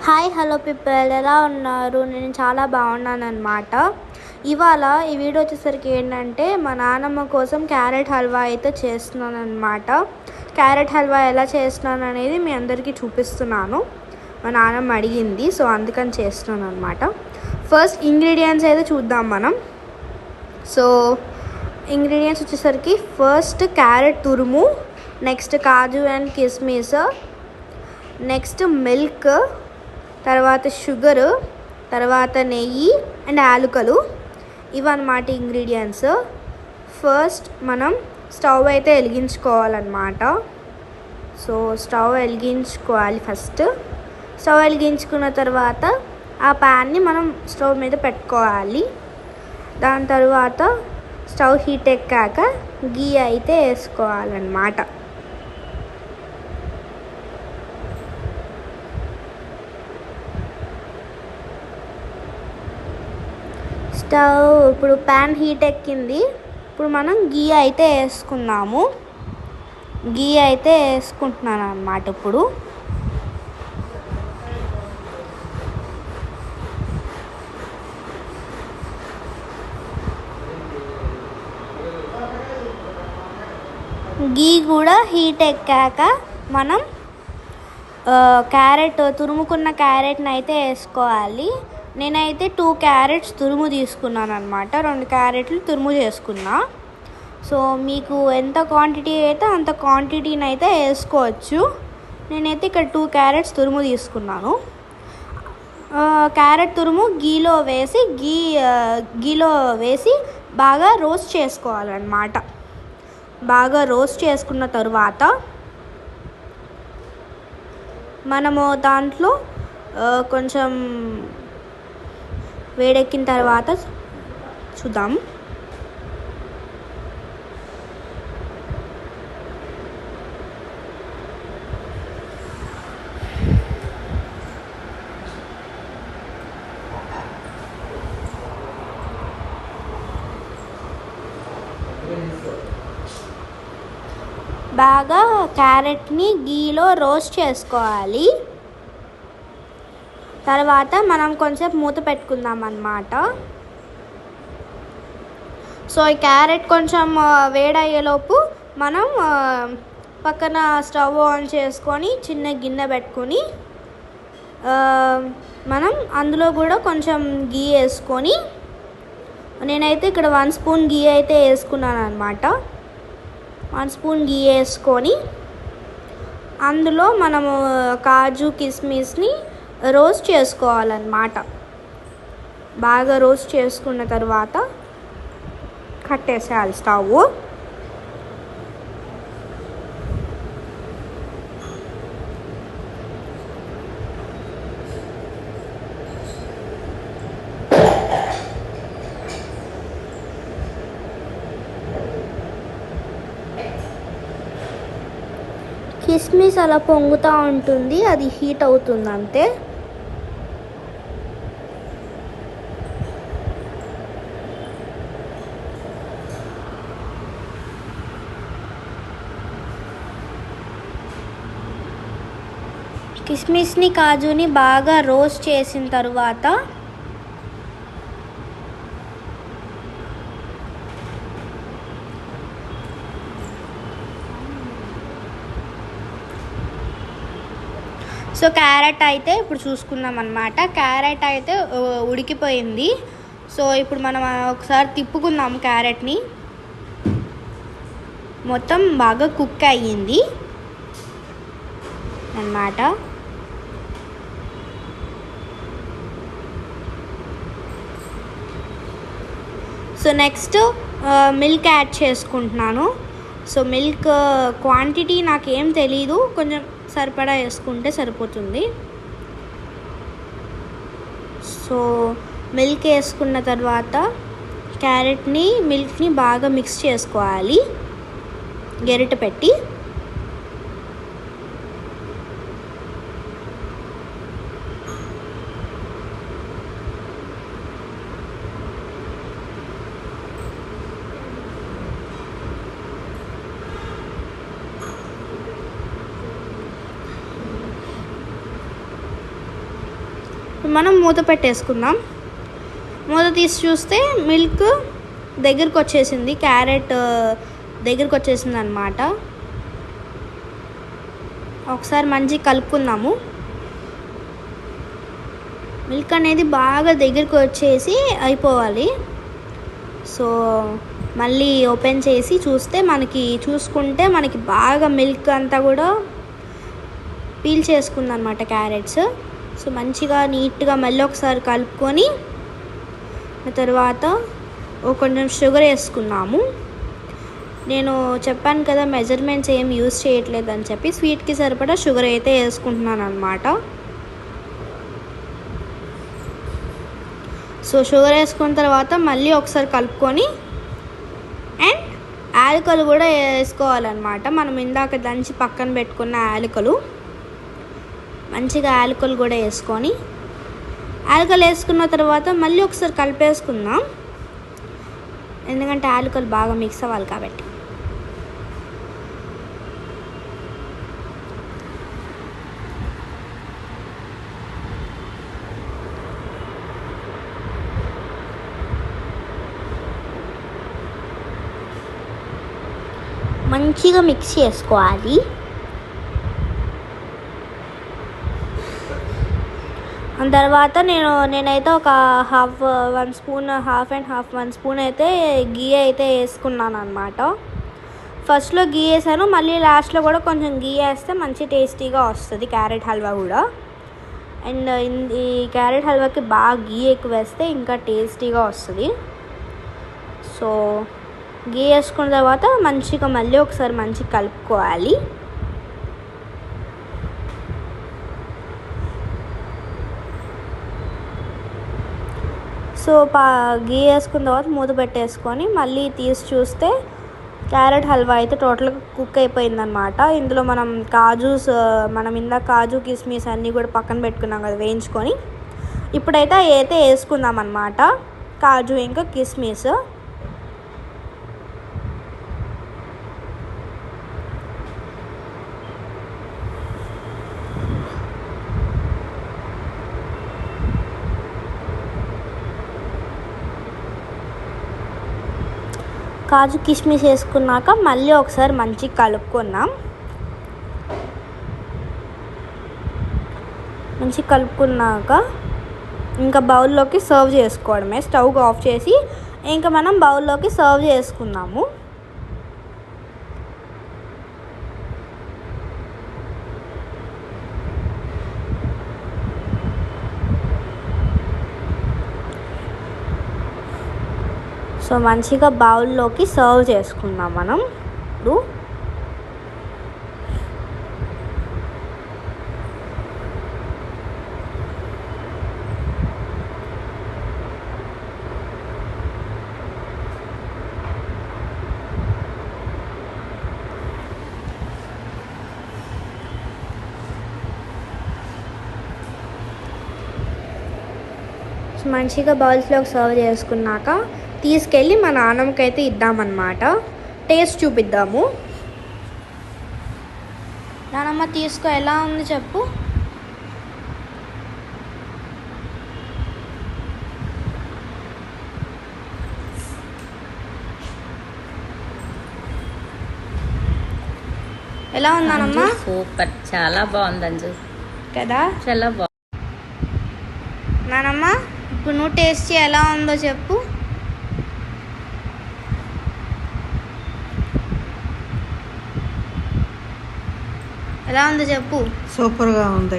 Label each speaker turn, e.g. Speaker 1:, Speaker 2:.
Speaker 1: Hi hello people, ఎలా ఉన్నారు? నేను చాలా బాగున్నానన్నమాట. ఇవాళ ఈ వీడియో వచ్చేసరికి ఏంటంటే మా నాన్నమ్మ కోసం క్యారెట్ హల్వా అయితే చేస్తున్నాను అనమాట. క్యారెట్ హల్వా ఎలా చేస్తున్నాను అనేది మీ అందరికీ చూపిస్తున్నాను. మా నాన్నమ్మ అడిగింది, సో అందుకని చేస్తున్నాను అనమాట. ఫస్ట్ ఇంగ్రీడియంట్స్ అయితే చూద్దాం మనం. సో ఇంగ్రీడియంట్స్ వచ్చేసరికి ఫస్ట్ క్యారెట్ తురుము, నెక్స్ట్ కాజు అండ్ కిస్మిస్, నెక్స్ట్ మిల్క్, తర్వాత షుగరు, తర్వాత నెయ్యి అండ్ యాలకులు. ఇవన్నమాట ఇంగ్రీడియంట్స్. ఫస్ట్ మనం స్టవ్ అయితే వెలిగించుకోవాలన్నమాట. సో స్టవ్ వెలిగించుకోవాలి. ఫస్ట్ స్టవ్ వెలిగించుకున్న తర్వాత ఆ ప్యాన్ని మనం స్టవ్ మీద పెట్టుకోవాలి. దాని తర్వాత స్టవ్ హీట్ ఎక్కాక గీ అయితే వేసుకోవాలన్నమాట. స్టవ్ ఇప్పుడు ప్యాన్ హీట్ ఎక్కింది. ఇప్పుడు మనం గీ అయితే వేసుకుందాము. గీ అయితే వేసుకుంటున్నాను అన్నమాట. ఇప్పుడు గీ కూడా హీట్ ఎక్కాక మనం తురుముకున్న క్యారెట్ని అయితే వేసుకోవాలి. నేనైతే 2 క్యారెట్స్ తురుము తీసుకున్నాను అనమాట. 2 క్యారెట్లు తురుము చేసుకున్నా. సో మీకు ఎంత క్వాంటిటీ అయితే అంత క్వాంటిటీని అయితే వేసుకోవచ్చు. నేనైతే ఇక్కడ 2 క్యారెట్స్ తురుము తీసుకున్నాను. క్యారెట్ తురుము గీలో వేసి బాగా రోస్ట్ చేసుకోవాలన్నమాట. బాగా రోస్ట్ చేసుకున్న తరువాత మనము దాంట్లో కొంచెం వేడెక్కిన తర్వాత చూద్దాం. బాగా క్యారెట్ని గీలో రోస్ట్ చేసుకోవాలి. తర్వాత మనం కొంచెం మూత పెట్టుకుందాం అన్నమాట. సో ఈ క్యారెట్ కొంచెం వేడయ్యేలోపు మనం పక్కన స్టవ్ ఆన్ చేసుకొని చిన్న గిన్నె పెట్టుకొని మనం అందులో కూడా కొంచెం గీ వేసుకొని, నేనైతే ఇక్కడ 1 స్పూన్ గీ అయితే వేసుకున్నాను అనమాట. 1 స్పూన్ గీ వేసుకొని అందులో మనము కాజు కిస్మిస్ని రోస్ట్ చేసుకోవాలన్నమాట. బాగా రోస్ట్ చేసుకున్న తర్వాత కట్టేసేయాలి స్టవ్. కిస్మిస్ అలా పొంగుతూ ఉంటుంది, అది హీట్ అవుతుంది అంతే. కిస్మిస్ని కాజుని బాగా రోస్ట్ చేసిన తర్వాత సో క్యారెట్ అయితే ఇప్పుడు చూసుకుందాం అన్నమాట. క్యారెట్ అయితే ఉడికిపోయింది. సో ఇప్పుడు మనం ఒకసారి తిప్పుకుందాం. క్యారెట్ని మొత్తం బాగా కుక్ అయ్యింది అన్నమాట. సో నెక్స్ట్ మిల్క్ యాడ్ చేసుకుంటున్నాను. సో మిల్క్ క్వాంటిటీ నాకేం తెలీదు, కొంచెం సరిపడా వేసుకుంటే సరిపోతుంది. సో మిల్క్ వేసుకున్న తర్వాత మిల్క్ని బాగా మిక్స్ చేసుకోవాలి గరిట పెట్టి. మనం మూత పెట్టేసుకుందాం. మూత తీసి చూస్తే మిల్క్ దగ్గరికి వచ్చేసింది, క్యారెట్ దగ్గరికి వచ్చేసింది అన్నమాట. ఒకసారి మంచిగా కలుపుకుందాము. మిల్క్ అనేది బాగా దగ్గరికి వచ్చేసి అయిపోవాలి. సో మళ్ళీ ఓపెన్ చేసి చూసుకుంటే మనకి బాగా మిల్క్ అంతా కూడా పీల్ చేసుకుందన్నమాట క్యారెట్స్. సో మంచిగా నీట్గా మళ్ళీ ఒకసారి కలుపుకొని తర్వాత కొంచెం షుగర్ వేసుకున్నాము. నేను చెప్పాను కదా మెజర్మెంట్స్ ఏం యూజ్ చేయట్లేదు అని చెప్పి, స్వీట్కి సరిపడా షుగర్ అయితే వేసుకుంటున్నాను అనమాట. సో షుగర్ వేసుకున్న తర్వాత మళ్ళీ ఒకసారి కలుపుకొని అండ్ యాలకులు కూడా వేసుకోవాలన్నమాట. మనం ఇందాక దంచి పక్కన పెట్టుకున్న యాలకులు, మంచిగా యాలకులు కూడా వేసుకొని యాలకులు వేసుకున్న తర్వాత మళ్ళీ ఒకసారి కలిపేసుకుందాం, ఎందుకంటే యాలకులు బాగా మిక్స్ అవ్వాలి కాబట్టి. మంచిగా మిక్స్ చేసుకోవాలి. తర్వాత నేనైతే ఒక హాఫ్ అండ్ హాఫ్ 1 స్పూన్ అయితే గీ అయితే వేసుకున్నాను అనమాట. ఫస్ట్లో గీ వేసాను, మళ్ళీ లాస్ట్లో కూడా కొంచెం గీ వేస్తే మంచి టేస్టీగా వస్తుంది క్యారెట్ హల్వా కూడా. అండ్ ఈ క్యారెట్ హల్వాకి బాగా గీ ఎక్కువ వేస్తే ఇంకా టేస్టీగా వస్తుంది. సో గీ వేసుకున్న తర్వాత మంచిగా మళ్ళీ ఒకసారి మంచిగా కలుపుకోవాలి. సో గీ వేసుకున్న తర్వాత మూత పెట్టేసుకొని మళ్ళీ తీసి చూస్తే క్యారెట్ హల్వా అయితే టోటల్గా కుక్ అయిపోయిందనమాట. ఇందులో మనం ఇందాక కాజు కిస్మిస్ అన్నీ కూడా పక్కన పెట్టుకున్నాం కదా వేయించుకొని, ఇప్పుడైతే అయితే వేసుకుందాం అన్నమాట కాజు ఇంకా కిస్మిస్. కాజు కిస్మిస్ వేసుకున్నాక మళ్ళీ ఒకసారి మంచిగా కలుపుకున్నాం. మంచిగా కలుపుకున్నాక ఇంకా బౌల్లోకి సర్వ్ చేసుకోవడమే. స్టవ్ ఆఫ్ చేసి ఇంకా మనం బౌల్లోకి సర్వ్ చేసుకుందాము. సో మంచిగా బౌల్లోకి సర్వ్ చేసుకుందాం మనం ఇప్పుడు. మంచిగా బౌల్స్లోకి సర్వ్ చేసుకున్నాక తీసుకెళ్ళి మా నాన్నమ్మకైతే ఇద్దామన్నమాట. టేస్ట్ చూపిద్దాము. నానమ్మ తీసుకో, ఎలా ఉంది చెప్పు. ఎలా ఉంది నానమ్మ?
Speaker 2: సూపర్, చాలా బాగుంది అంజు
Speaker 1: కదా,
Speaker 2: చాలా బాగుంది.
Speaker 1: నానమ్మ ఇప్పుడు నువ్వు టేస్ట్ ఎలా ఉందో చెప్పు. ఎలా ఉందో చెప్పు.
Speaker 3: సూపర్గా ఉంది.